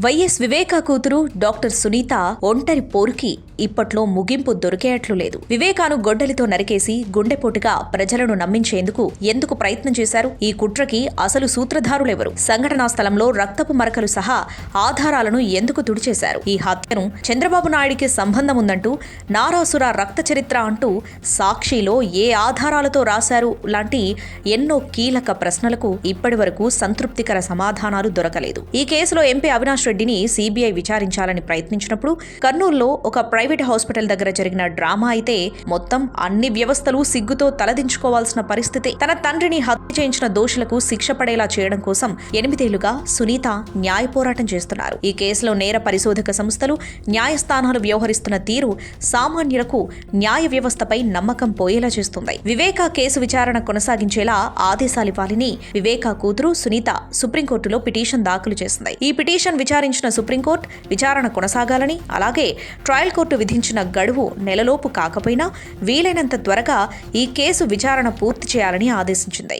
YS Viveka కూతురు doctor Sunitha ఒంటరి పోరుకి ఇప్పట్లో ముగింపు దొరికేయట్లు లేదు. వివేకాను గొడ్డలితో నరికేసి గుండెపోటుగా ప్రజలను నమ్మించేందుకు ఎందుకు ప్రయత్నం చేశారు? ఈ కుట్రకి అసలు సూత్రధారులెవరు? సంఘటనా స్థలంలో రక్తపు మరకలు సహా ఆధారాలను ఎందుకు తుడిచేశారు? ఈ హత్యను చంద్రబాబు నాయుడికి సంబంధం ఉందంటూ నారాసుర రక్త చరిత్ర అంటూ సాక్షిలో ఏ ఆధారాలతో రాశారు లాంటి ఎన్నో కీలక ప్రశ్నలకు ఇప్పటివరకు సంతృప్తికర సమాధానాలు దొరకలేదు. ఈ కేసులో ఎంపీ అవినాష్ రెడ్డిని సీబీఐ విచారించాలని ప్రయత్నించినప్పుడు కర్నూలులో ఒక ప్రైవేట్ హాస్పిటల్ దగ్గర జరిగిన డ్రామా అయితే మొత్తం అన్ని వ్యవస్థలు సిగ్గుతో తలదించుకోవాల్సిన పరిస్థితి. తన తండ్రిని హత్య చేయించిన దోషులకు శిక్ష పడేలా చేయడం కోసం 8 ఏళ్లుగా సునీత న్యాయ పోరాటం చేస్తున్నారు. ఈ కేసులో నేర పరిశోధక సంస్థలు, న్యాయస్థానాలు వ్యవహరిస్తున్న తీరు సామాన్యులకు న్యాయ వ్యవస్థపై నమ్మకం పోయేలా చేస్తుంది. వివేకా కేసు విచారణ కొనసాగించేలా ఆదేశాలివ్వాలని వివేకా కూతురు సునీత సుప్రీంకోర్టులో పిటిషన్ దాఖలు చేసింది. ఈ పిటిషన్ విచారించిన సుప్రీంకోర్టు విచారణ కొనసాగాలని, అలాగే ట్రయల్ కోర్టు విధించిన గడువు నెలలోపు కాకపోయినా వీలైనంత త్వరగా ఈ కేసు విచారణ పూర్తి చేయాలని ఆదేశించింది.